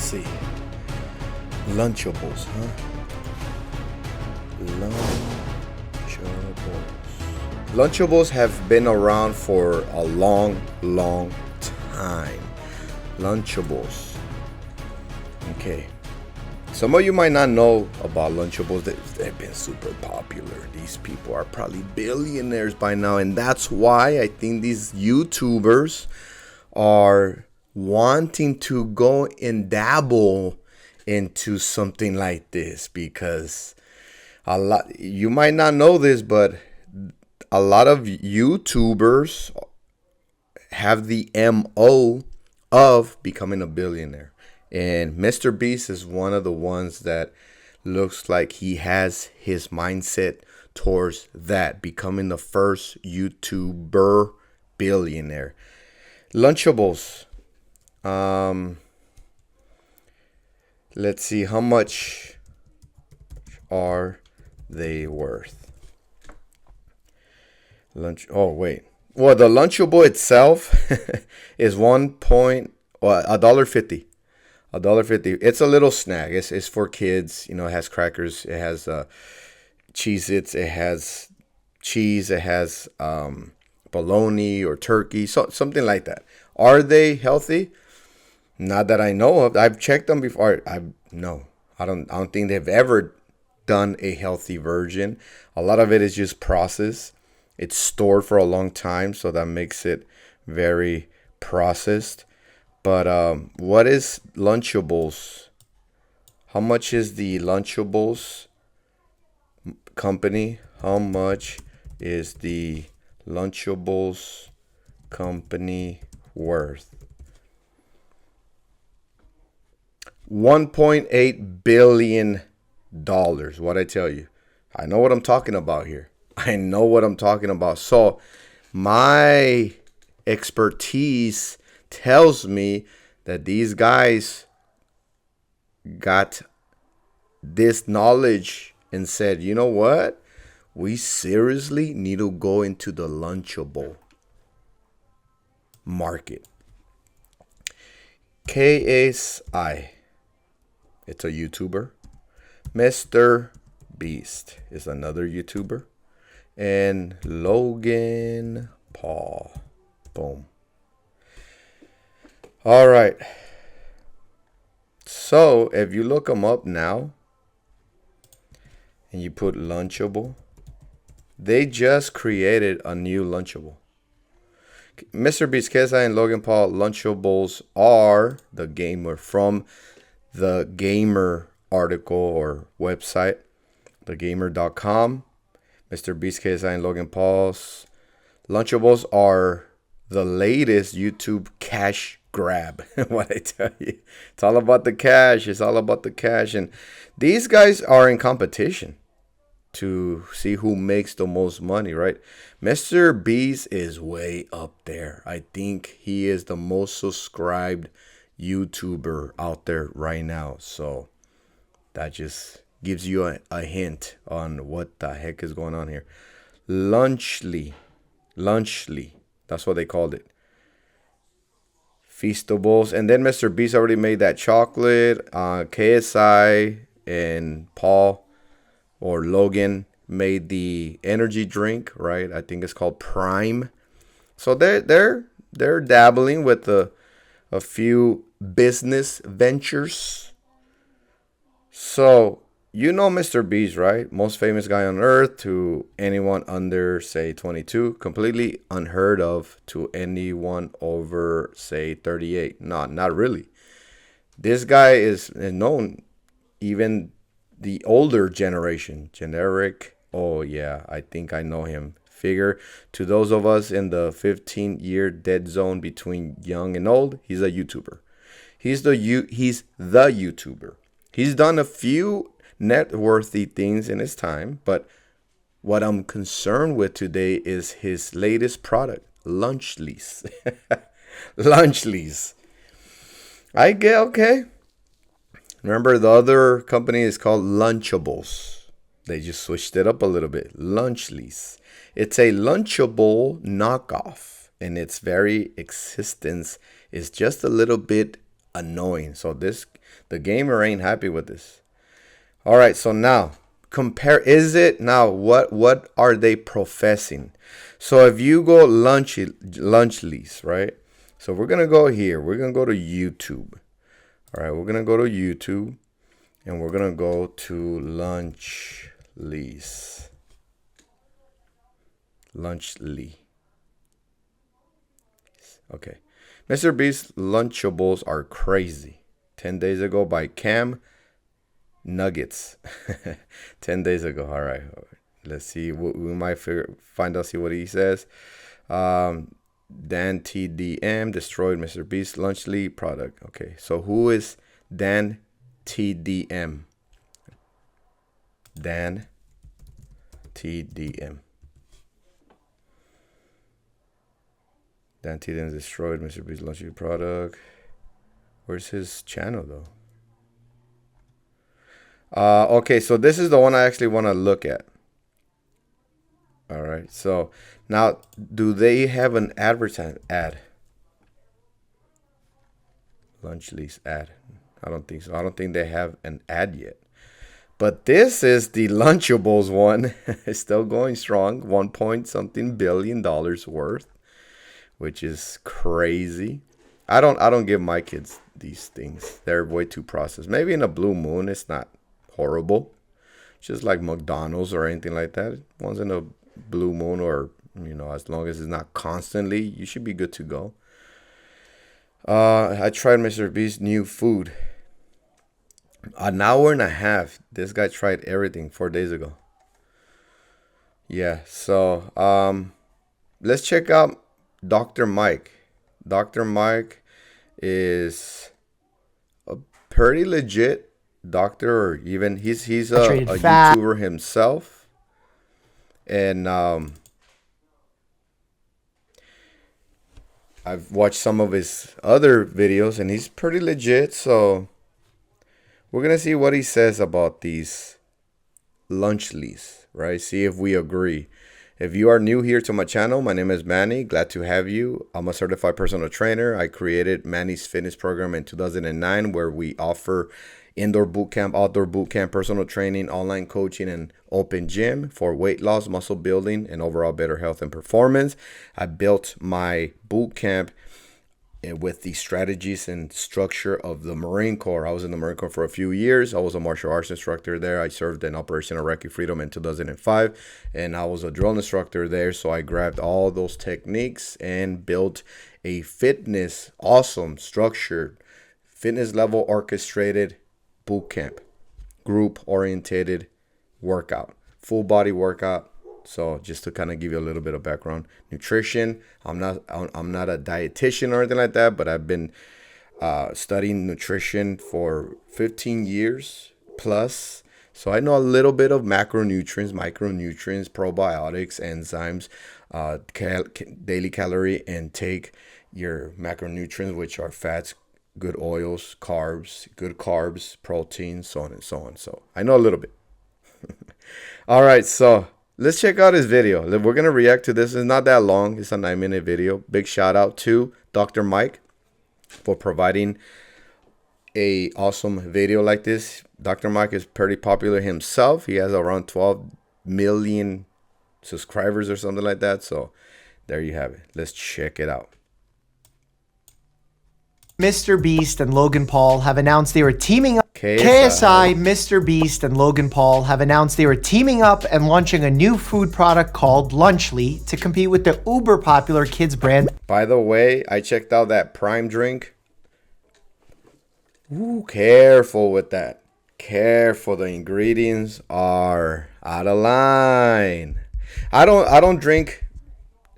see. Lunchables, huh? Lunchables. Lunchables have been around for a long, long time. Lunchables. Okay. Some of you might not know about Lunchables. They've been super popular. These people are probably billionaires by now. And that's why I think these YouTubers are wanting to go and dabble into something like this, because you might not know this, but a lot of YouTubers have the MO of becoming a billionaire. And Mr. Beast is one of the ones that looks like he has his mindset towards that, becoming the first YouTuber billionaire. Lunchables. Let's see, how much are they worth? Oh, wait. Well, the Lunchable itself is $1.50. $1.50. It's a little snack. It's for kids. You know, it has crackers. It has Cheez-Its. It has cheese. It has bologna or turkey. Something like that. Are they healthy? Not that I know of. I've checked them before. No. I don't think they've ever done a healthy version. A lot of it is just processed. It's stored for a long time, so that makes it very processed. But what is Lunchables? How much is the Lunchables company? How much is the Lunchables company worth? $1.8 billion. What I tell you. I know what I'm talking about here. I know what I'm talking about. So my expertise tells me that these guys got this knowledge and said, you know what? We seriously need to go into the Lunchable market. KSI. It's a YouTuber. Mr. Beast is another YouTuber. And Logan Paul. Boom. All right. So if you look them up now and you put Lunchable, they just created a new Lunchable. Mr. Beast, KSI, and Logan Paul Lunchables are the gamer from the Gamer article or website, thegamer.com. Mr. Beast, KSI, and Logan Paul's Lunchables are the latest YouTube cash grab. What I tell you, it's all about the cash. It's all about the cash. And these guys are in competition to see who makes the most money, right? Mr. Beast is way up there. I think he is the most subscribed YouTuber out there right now. So that just gives you a hint on what the heck is going on here. Lunchly. That's what they called it. Feastables. And then Mr. Beast already made that chocolate. KSI and Paul or Logan made the energy drink, right? I think it's called Prime. So they're dabbling with a few business ventures. So you know Mr. Beast, right? Most famous guy on earth to anyone under, say, 22. Completely unheard of to anyone over, say, 38. Not really. This guy is known, even the older generation. Generic. Oh, yeah, I think I know him. Figure to those of us in the 15-year dead zone between young and old, he's a YouTuber. He's the YouTuber. He's done a few net-worthy things in his time, but what I'm concerned with today is his latest product, Lunchlies. Lunchlies. I get, okay. Remember, the other company is called Lunchables. They just switched it up a little bit. Lunchlies. It's a Lunchable knockoff, and its very existence is just a little bit annoying. So the gamer ain't happy with this. All right, so now compare. Is it now what are they professing? So if you go Lunchly's, right? So we're gonna go here. We're gonna go to YouTube. All right, we're gonna go to YouTube, and we're gonna go to Lunchly's. Lunchly. Okay. Mr. Beast Lunchables are crazy. 10 days ago by Cam Nuggets. 10 days ago. All right. Let's see. We might find out, see what he says. Dan TDM destroyed Mr. Beast Lunchly product. Okay. So who is Dan TDM? Dan TDM. Dan TDM destroyed Mr. Beast Lunchly product. Where's his channel though? Okay, so this is the one I actually want to look at. All right, so now do they have an advertisement ad? Lunchly's ad. I don't think so. I don't think they have an ad yet. But this is the Lunchables one. It's still going strong. 1 point something billion worth, which is crazy. I don't give my kids these things. They're way too processed. Maybe in a blue moon it's not horrible. Just like McDonald's or anything like that. Once in a blue moon, or as long as it's not constantly, you should be good to go. I tried Mr. Beast's new food. An hour and a half. This guy tried everything 4 days ago. Yeah, so let's check out Dr. Mike. Dr. Mike is a pretty legit doctor, or even he's a YouTuber himself. And I've watched some of his other videos, and he's pretty legit. So we're going to see what he says about these Lunchlys, right? See if we agree. If you are new here to my channel, my name is Manny. Glad to have you. I'm a certified personal trainer. I created Manny's Fitness Program in 2009, where we offer indoor boot camp, outdoor boot camp, personal training, online coaching, and open gym for weight loss, muscle building, and overall better health and performance. I built my boot camp with the strategies and structure of the Marine Corps. I was in the Marine Corps for a few years. I was a martial arts instructor there. I served in Operation Iraqi Freedom in 2005, and I was a drill instructor there. So I grabbed all those techniques and built a fitness, awesome, structured, fitness level orchestrated boot camp, group orientated workout, full body workout. So just to kind of give you a little bit of background, nutrition. I'm not a dietitian or anything like that, but I've been studying nutrition for 15 years plus. So I know a little bit of macronutrients, micronutrients, probiotics, enzymes, daily calorie intake, your macronutrients, which are fats, good oils, good carbs, protein, so on and so on. So I know a little bit. All right, so let's check out his video. We're going to react to this. It's not that long. It's a 9-minute video. Big shout out to Dr. Mike for providing a awesome video like this. Dr. Mike is pretty popular himself. He has around 12 million subscribers or something like that. So there you have it. Let's check it out. Mr. Beast and Logan Paul have announced they were teaming up. KSI, Mr. Beast, and Logan Paul have announced they were teaming up and launching a new food product called Lunchly to compete with the uber popular kids brand. By the way, I checked out that Prime drink. Ooh, careful with that. Careful, the ingredients are out of line. I don't drink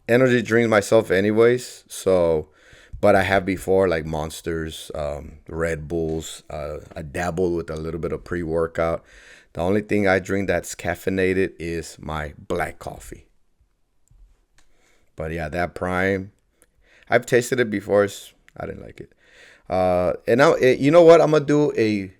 energy drinks myself anyways, so but I have before, like Monsters, Red Bulls. I dabble with a little bit of pre-workout. The only thing I drink that's caffeinated is my black coffee. But yeah, that Prime, I've tasted it before. I didn't like it. And now, you know what? I'm going to do a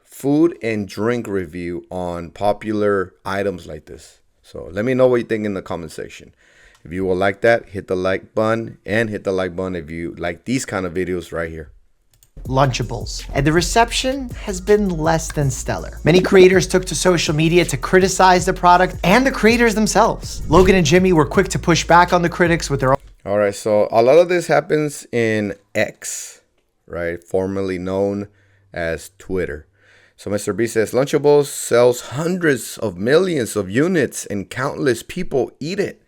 food and drink review on popular items like this. So let me know what you think in the comment section. If you will like that, hit the like button, and hit the like button if you like these kind of videos right here. Lunchables, and the reception has been less than stellar. Many creators took to social media to criticize the product and the creators themselves. Logan and Jimmy were quick to push back on the critics with their own. All right, so a lot of this happens in X, right? Formerly known as Twitter. So Mr. B says Lunchables sells hundreds of millions of units and countless people eat it.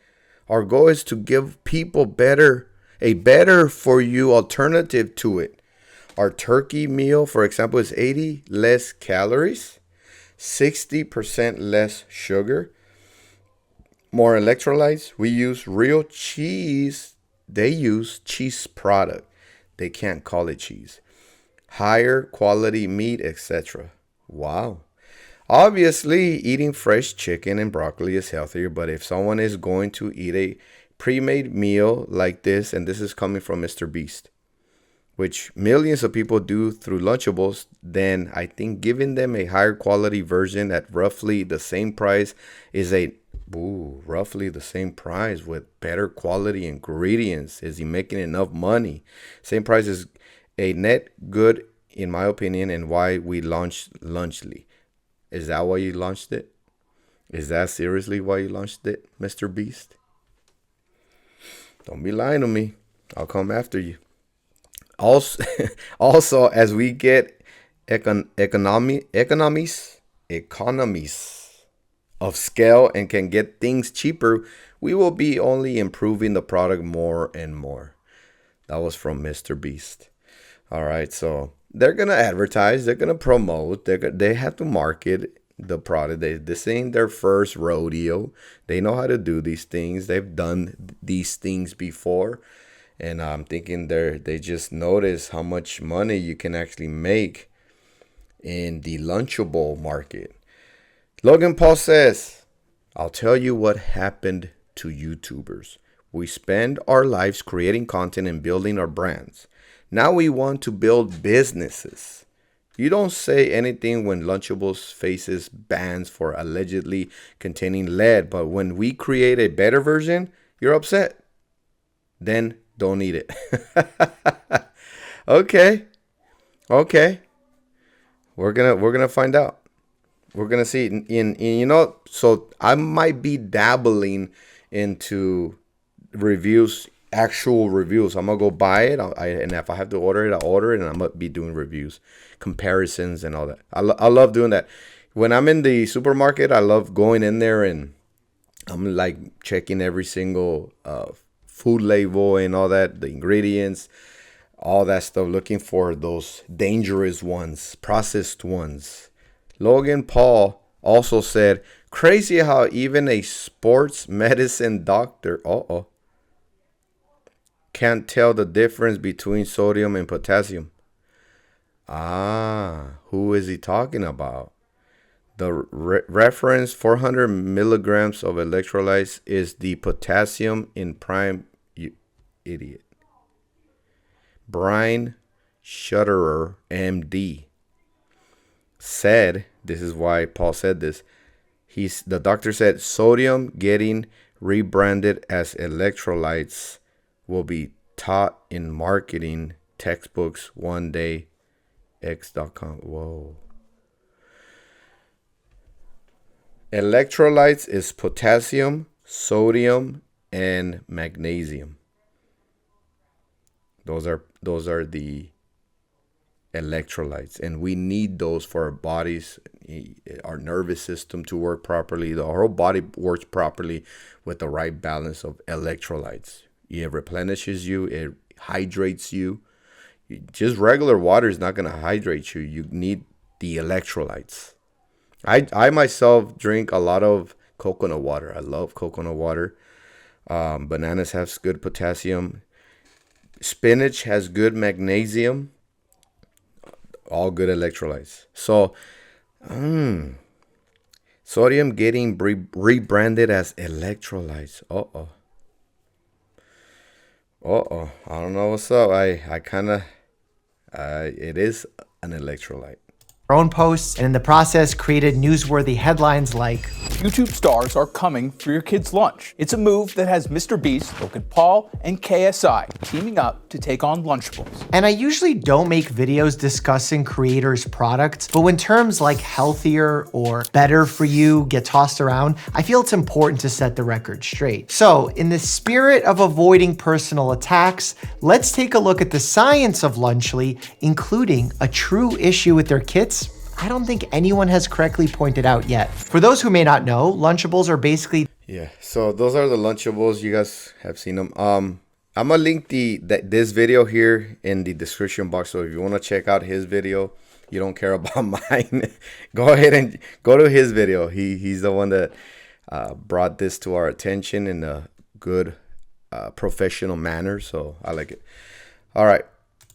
Our goal is to give people a better for you alternative to it. Our turkey meal, for example, is 80 less calories, 60% less sugar, more electrolytes. We use real cheese. They use cheese product. They can't call it cheese. Higher quality meat, etc. Wow. Obviously, eating fresh chicken and broccoli is healthier, but if someone is going to eat a pre-made meal like this, and this is coming from Mr. Beast, which millions of people do through Lunchables, then I think giving them a higher quality version at roughly the same price is roughly the same price with better quality ingredients. Is he making enough money? Same price is a net good, in my opinion, and why we launched Lunchly. Is that why you launched it? Is that seriously why you launched it, Mr. Beast? Don't be lying to me. I'll come after you. Also, as we get economies of scale and can get things cheaper, we will be only improving the product more and more. That was from Mr. Beast. All right, so they're going to advertise, they're going to promote, they have to market the product. This ain't their first rodeo. They know how to do these things. They've done these things before. And I'm thinking they just notice how much money you can actually make in the Lunchable market. Logan Paul says, I'll tell you what happened to YouTubers. We spend our lives creating content and building our brands. Now we want to build businesses. You don't say anything when Lunchables faces bans for allegedly containing lead, but when we create a better version, you're upset. Then don't eat it. Okay. We're gonna find out. We're gonna see. In so I might be dabbling into reviews, actual reviews. I'm gonna go buy it, and if I have to order it, I'll order it, and I'm gonna be doing reviews, comparisons, and all that. I love doing that. When I'm in the supermarket, I love going in there and I'm like checking every single food label and all that, the ingredients, all that stuff, looking for those dangerous ones, processed ones. Logan Paul also said, crazy how even a sports medicine doctor can't tell the difference between sodium and potassium. Who is he talking about? The reference 400 milligrams of electrolytes is the potassium in prime, you idiot. Brian Schutterer, MD, said, this is why Paul said this, the doctor said sodium getting rebranded as electrolytes will be taught in marketing textbooks one day. X.com. Whoa. Electrolytes is potassium, sodium, and magnesium. Those are the electrolytes, and we need those for our bodies, our nervous system to work properly. The whole body works properly with the right balance of electrolytes. It replenishes you, it hydrates you. Just regular water is not going to hydrate you. You need the electrolytes. I myself drink a lot of coconut water. I love coconut water. Bananas have good potassium. Spinach has good magnesium. All good electrolytes. So, sodium getting rebranded as electrolytes. I don't know what's up. It is an electrolyte. their own posts, and in the process created newsworthy headlines like, YouTube stars are coming for your kids' lunch. It's a move that has Mr. Beast, Logan Paul, and KSI teaming up to take on Lunchables. And I usually don't make videos discussing creators' products, but when terms like healthier or better for you get tossed around, I feel it's important to set the record straight. So in the spirit of avoiding personal attacks, let's take a look at the science of Lunchly, including a true issue with their kits I don't think anyone has correctly pointed out yet. For those who may not know, Lunchables are basically... Yeah, so those are the Lunchables. You guys have seen them. I'm gonna link this video here in the description box. So if you want to check out his video, you don't care about mine, go ahead and go to his video. He's the one that brought this to our attention in a good professional manner. So I like it. All right.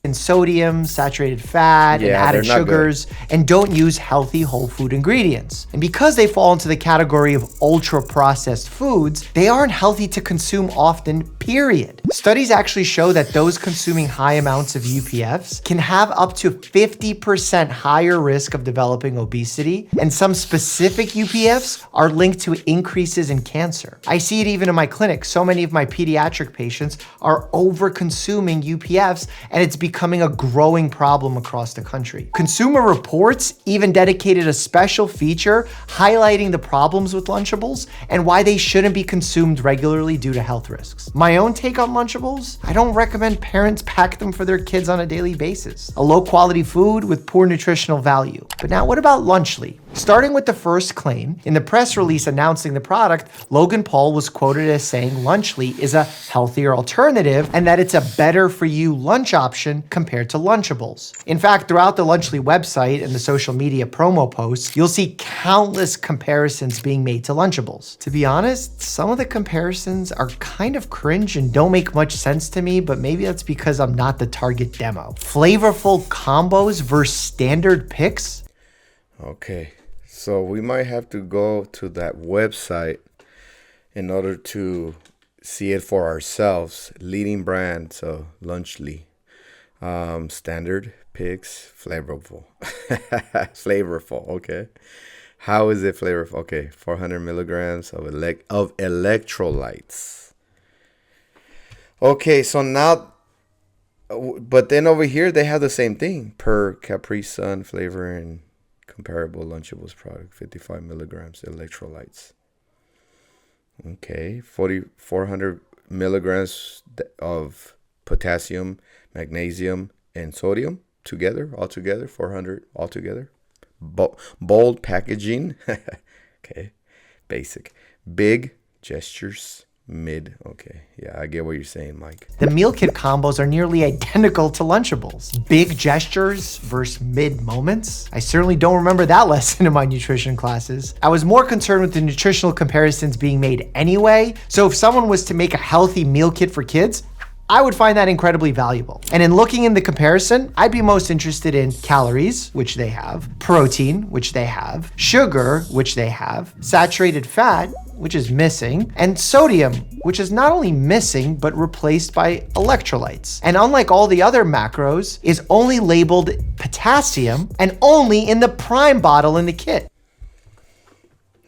And sodium, saturated fat, and added sugars, and don't use healthy whole food ingredients. And because they fall into the category of ultra processed foods, they aren't healthy to consume often, period. Studies actually show that those consuming high amounts of UPFs can have up to 50% higher risk of developing obesity, and some specific UPFs are linked to increases in cancer. I see it even in my clinic. So many of my pediatric patients are over consuming UPFs, and it's becoming a growing problem across the country. Consumer Reports even dedicated a special feature highlighting the problems with Lunchables and why they shouldn't be consumed regularly due to health risks. My own take on Lunchables, I don't recommend parents pack them for their kids on a daily basis. A low quality food with poor nutritional value. But now what about Lunchly? Starting with the first claim, in the press release announcing the product, Logan Paul was quoted as saying Lunchly is a healthier alternative and that it's a better for you lunch option compared to Lunchables. In fact, throughout the Lunchly website and the social media promo posts, you'll see countless comparisons being made to Lunchables. To be honest, some of the comparisons are kind of cringe and don't make much sense to me, but maybe that's because I'm not the target demo. Flavorful combos versus standard picks? Okay. So we might have to go to that website in order to see it for ourselves. Leading brand, so Lunchly. Standard picks, flavorful. Flavorful, okay. How is it flavorful? Okay, 400 milligrams of electrolytes. Okay, so now, but then over here they have the same thing. Per Capri Sun flavor and comparable Lunchables product, 55 milligrams electrolytes. Okay, 400 milligrams of potassium, magnesium, and sodium altogether, 400 altogether. Bold packaging. Okay, basic. Big gestures. Mid. Okay, yeah, I get what you're saying, Mike. The meal kit combos are nearly identical to Lunchables. Big gestures versus mid moments. I certainly don't remember that lesson in my nutrition classes. I was more concerned with the nutritional comparisons being made anyway, so if someone was to make a healthy meal kit for kids, I would find that incredibly valuable. And in looking in the comparison, I'd be most interested in calories, which they have, protein, which they have, sugar, which they have, saturated fat, which is missing, and sodium, which is not only missing, but replaced by electrolytes. And unlike all the other macros, is only labeled potassium and only in the prime bottle in the kit.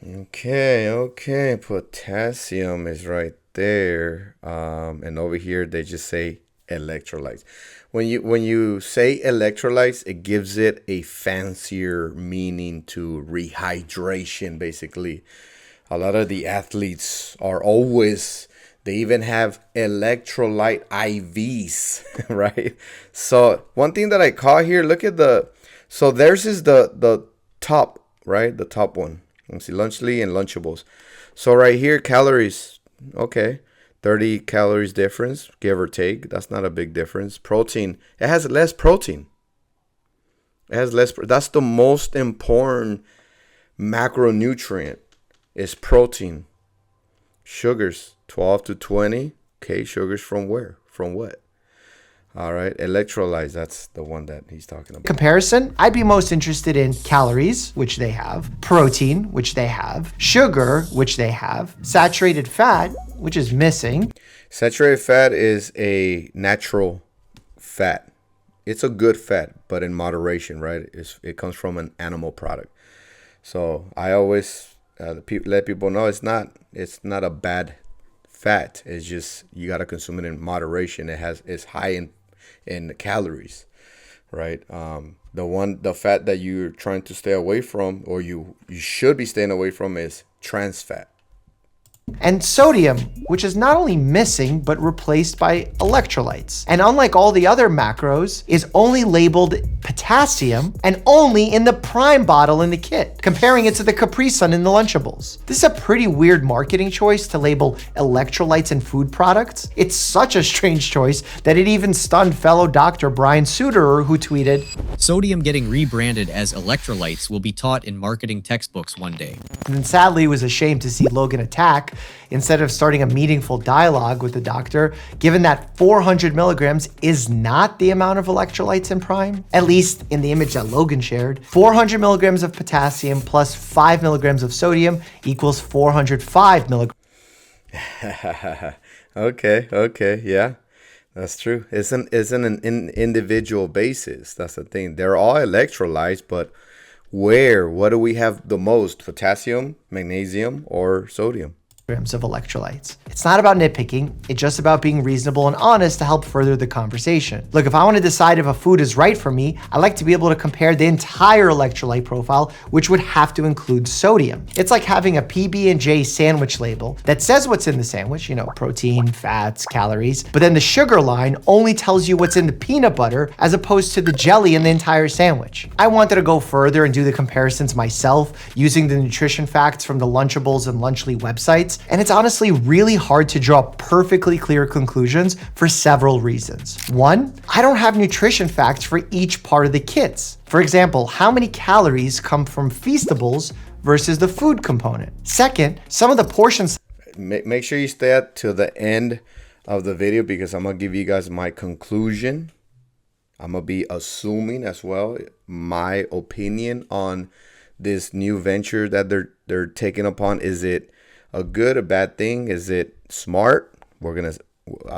Okay. Potassium is right there. And over here, they just say electrolytes. When you say electrolytes, it gives it a fancier meaning to rehydration, basically. A lot of the athletes are always, they even have electrolyte IVs, right? So one thing that I caught here, look at so theirs is the top, right? The top one. Let's see, Lunchly and Lunchables. So right here, calories, okay. 30 calories difference, give or take. That's not a big difference. Protein, it has less protein. That's the most important macronutrient. Is protein. Sugars 12 to 20. Okay, sugars from where? From what? All right, electrolytes, that's the one that he's talking about. Comparison, I'd be most interested in calories, which they have, protein, which they have, sugar, which they have, saturated fat, which is missing. Saturated fat is a natural fat it's a good fat, but in moderation, right? It comes from an animal product. So I always let people know it's not a bad fat. It's just you got to consume it in moderation. It's high in calories, right? The fat that you're trying to stay away from, or you should be staying away from, is trans fat. And sodium, which is not only missing, but replaced by electrolytes. And unlike all the other macros, is only labeled potassium and only in the Prime bottle in the kit, comparing it to the Capri Sun in the Lunchables. This is a pretty weird marketing choice to label electrolytes in food products. It's such a strange choice that it even stunned fellow Dr. Brian Suterer, who tweeted, "Sodium getting rebranded as electrolytes will be taught in marketing textbooks one day." And then sadly was ashamed to see Logan attack instead of starting a meaningful dialogue with the doctor, given that 400 milligrams is not the amount of electrolytes in Prime, at least in the image that Logan shared. 400 milligrams of potassium plus 5 milligrams of sodium equals 405 milligrams. Okay, yeah, that's true. It's an individual basis. That's the thing. They're all electrolytes, but what do we have the most? Potassium, magnesium, or sodium? Of electrolytes. It's not about nitpicking, it's just about being reasonable and honest to help further the conversation. Look, if I want to decide if a food is right for me, I like to be able to compare the entire electrolyte profile, which would have to include sodium. It's like having a PB&J sandwich label that says what's in the sandwich, protein, fats, calories, but then the sugar line only tells you what's in the peanut butter as opposed to the jelly in the entire sandwich. I wanted to go further and do the comparisons myself using the nutrition facts from the Lunchables and Lunchly websites. And it's honestly really hard to draw perfectly clear conclusions for several reasons. One, I don't have nutrition facts for each part of the kits. For example, how many calories come from Feastables versus the food component? Second, some of the portions. Make sure you stay to the end of the video because I'm going to give you guys my conclusion. I'm going to be assuming as well my opinion on this new venture that they're taking upon. Is it a good, a bad thing? Is it smart? I'm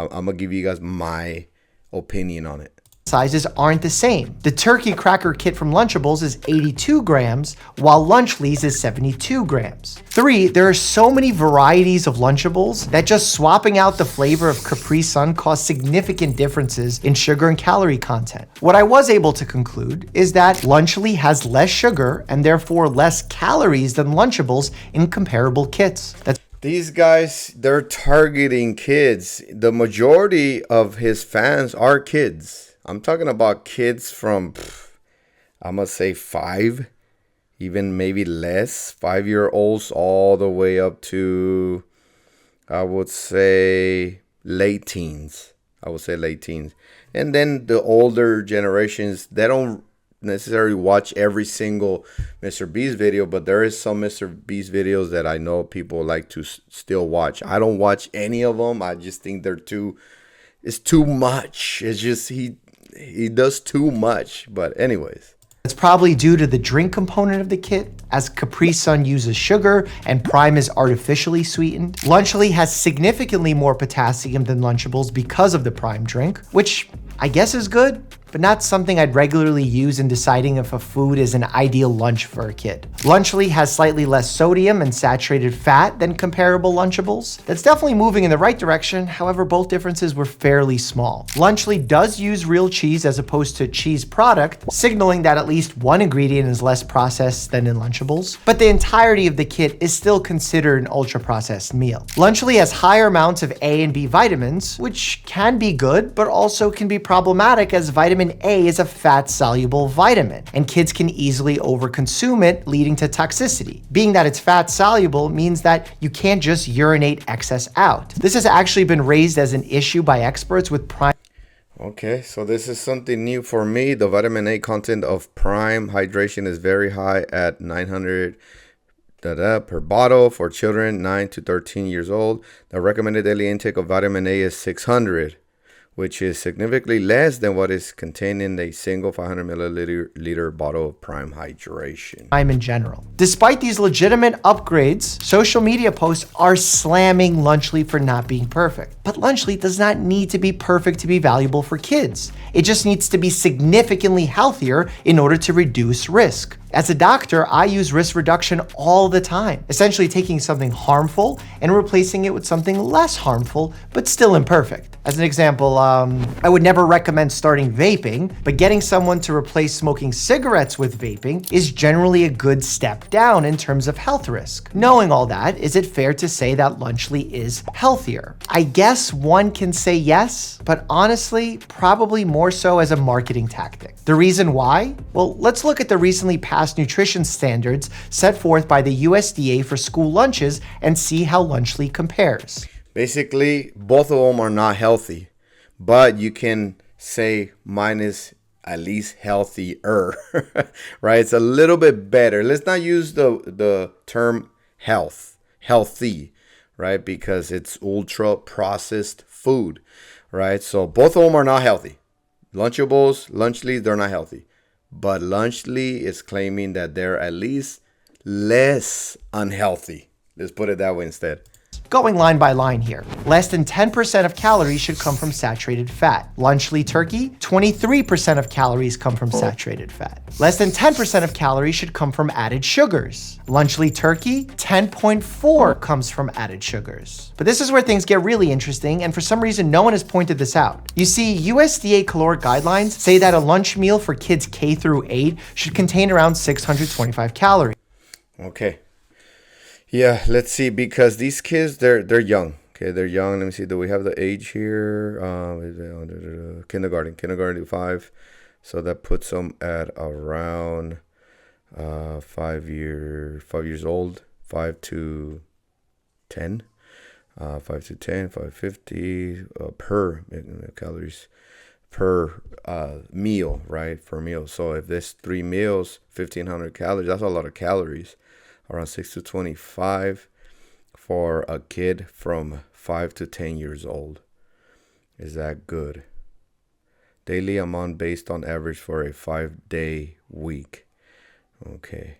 gonna give you guys my opinion on it. Sizes aren't the same. The turkey cracker kit from Lunchables is 82 grams, while Lunchly's is 72 grams. 3, there are so many varieties of Lunchables that just swapping out the flavor of Capri Sun caused significant differences in sugar and calorie content. What I was able to conclude is that Lunchly has less sugar and therefore less calories than Lunchables in comparable kits. These guys, they're targeting kids. The majority of his fans are kids. I'm talking about kids from, I'm going to say 5, even maybe less, 5-year-olds all the way up to, I would say, late teens. And then the older generations, they don't necessarily watch every single Mr. Beast video, but there is some Mr. Beast videos that I know people like to still watch. I don't watch any of them. I just think it's too much. It's just he does too much. But anyways, it's probably due to the drink component of the kit, as Capri Sun uses sugar and Prime is artificially sweetened. Lunchly has significantly more potassium than Lunchables because of the Prime drink, which I guess is good, but not something I'd regularly use in deciding if a food is an ideal lunch for a kid. Lunchly has slightly less sodium and saturated fat than comparable Lunchables. That's definitely moving in the right direction, however, both differences were fairly small. Lunchly does use real cheese as opposed to cheese product, signaling that at least one ingredient is less processed than in Lunchables, but the entirety of the kit is still considered an ultra-processed meal. Lunchly has higher amounts of A and B vitamins, which can be good, but also can be problematic as vitamin A is a fat-soluble vitamin, and kids can easily overconsume it, leading to toxicity. Being that it's fat-soluble means that you can't just urinate excess out. This has actually been raised as an issue by experts with Prime. Okay, so this is something new for me. The vitamin A content of Prime hydration is very high at 900 per bottle for children 9 to 13 years old. The recommended daily intake of vitamin A is 600. which is significantly less than what is contained in a single 500 milliliter bottle of prime hydration. In general. Despite these legitimate upgrades, social media posts are slamming Lunchly for not being perfect. But Lunchly does not need to be perfect to be valuable for kids. It just needs to be significantly healthier in order to reduce risk. As a doctor, I use risk reduction all the time, essentially taking something harmful and replacing it with something less harmful, but still imperfect. As an example, I would never recommend starting vaping, but getting someone to replace smoking cigarettes with vaping is generally a good step down in terms of health risk. Knowing all that, is it fair to say that Lunchly is healthier? I guess one can say yes, but honestly, probably more so as a marketing tactic. The reason why? Well, let's look at the recently passed nutrition standards set forth by the USDA for school lunches and see how Lunchly compares. Basically, both of them are not healthy, but you can say mine is at least healthier, right? It's a little bit better. Let's not use the term healthy, right? Because it's ultra processed food, right? So both of them are not healthy. Lunchables, Lunchly, they're not healthy. But Lunchly is claiming that they're at least less unhealthy. Let's put it that way instead. Going line by line here, less than 10% of calories should come from saturated fat. Lunchly turkey, 23% of calories come from saturated fat. Less than 10% of calories should come from added sugars. Lunchly turkey, 10.4 comes from added sugars. But this is where things get really interesting, and for some reason no one has pointed this out. You see, USDA caloric guidelines say that a lunch meal for kids K through 8 should contain around 625 calories. Okay. Yeah, let's see, because these kids, they're young. Okay, they're young. Let me see. Do we have the age here? Kindergarten to 5. So that puts them at around 5 years old, 5 to 10, 550 per calories per meal, right? Per meal. So if there's 3 meals, 1,500 calories. That's a lot of calories. Around 6 to 25 for a kid from 5 to 10 years old. Is that good? Daily amount based on average for a 5-day week. Okay.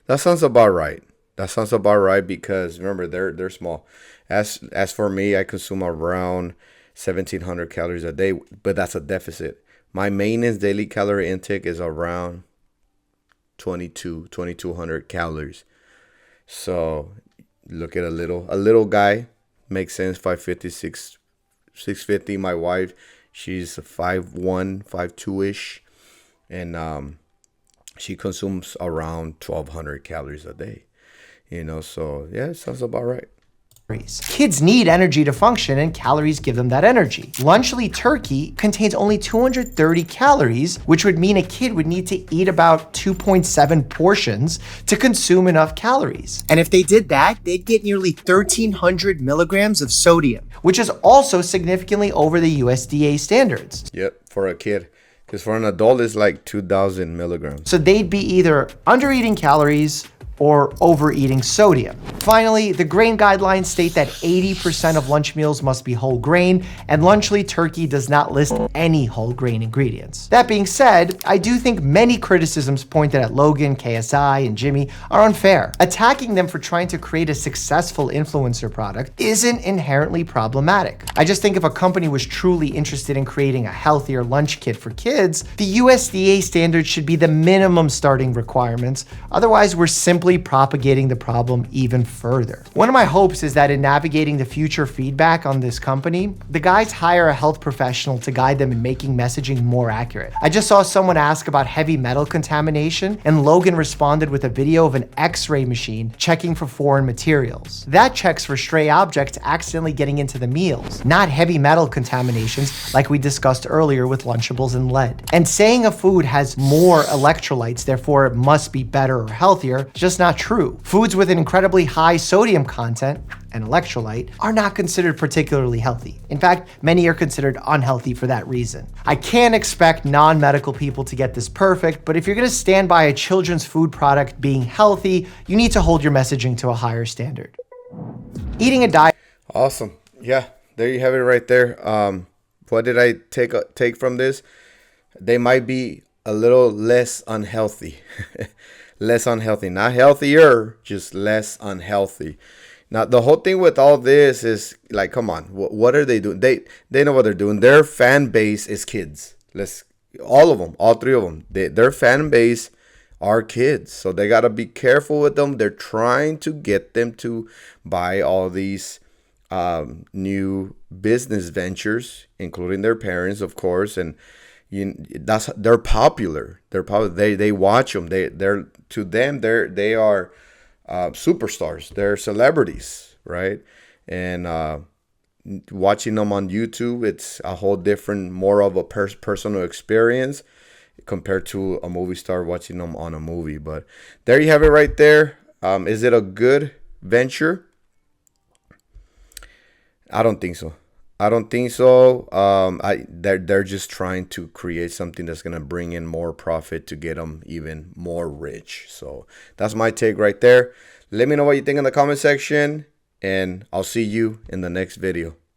That sounds about right. That sounds about right because remember they're small. As for me, I consume around 1,700 calories a day, but that's a deficit. My maintenance daily calorie intake is around 2,200 calories. So look at a little guy, makes sense. 550, 650. My wife, she's 5'1", 5'2"-ish, and she consumes around 1,200 calories a day. So yeah, it sounds about right. Kids need energy to function, and calories give them that energy. Lunchly turkey contains only 230 calories, which would mean a kid would need to eat about 2.7 portions to consume enough calories. And if they did that, they'd get nearly 1,300 milligrams of sodium, which is also significantly over the USDA standards. Yep, for a kid. Because for an adult, it's like 2,000 milligrams. So they'd be either under-eating calories or overeating sodium. Finally, the grain guidelines state that 80% of lunch meals must be whole grain, and Lunchly turkey does not list any whole grain ingredients. That being said, I do think many criticisms pointed at Logan, KSI, and Jimmy are unfair. Attacking them for trying to create a successful influencer product isn't inherently problematic. I just think if a company was truly interested in creating a healthier lunch kit for kids, the USDA standards should be the minimum starting requirements. Otherwise, we're simply propagating the problem even further. One of my hopes is that in navigating the future feedback on this company, the guys hire a health professional to guide them in making messaging more accurate. I just saw someone ask about heavy metal contamination, and Logan responded with a video of an X-ray machine checking for foreign materials. That checks for stray objects accidentally getting into the meals, not heavy metal contaminations like we discussed earlier with Lunchables and lead. And saying a food has more electrolytes, therefore it must be better or healthier, just not true. Foods with an incredibly high sodium content and electrolyte are not considered particularly healthy. In fact, many are considered unhealthy for that reason. I can't expect non-medical people to get this perfect, but if you're gonna stand by a children's food product being healthy, you need to hold your messaging to a higher standard. Eating a diet. Awesome. Yeah, there you have it right there. What did I take from this? They might be a little less unhealthy. Less unhealthy, not healthier, just less unhealthy. Now the whole thing with all this is like, come on, what are they doing? They know what they're doing. Their fan base is kids. All of them, all three of them. Their fan base are kids, so they gotta be careful with them. They're trying to get them to buy all these new business ventures, including their parents, of course, and they're popular. They're popular. They watch them. They're to them they are superstars. They're celebrities, right? And watching them on YouTube, it's a whole different, more of a personal experience compared to a movie star watching them on a movie. But there you have it right there. Is it a good venture? I don't think so. I don't think so. They're just trying to create something that's gonna bring in more profit to get them even more rich. So that's my take right there. Let me know what you think in the comment section, and I'll see you in the next video.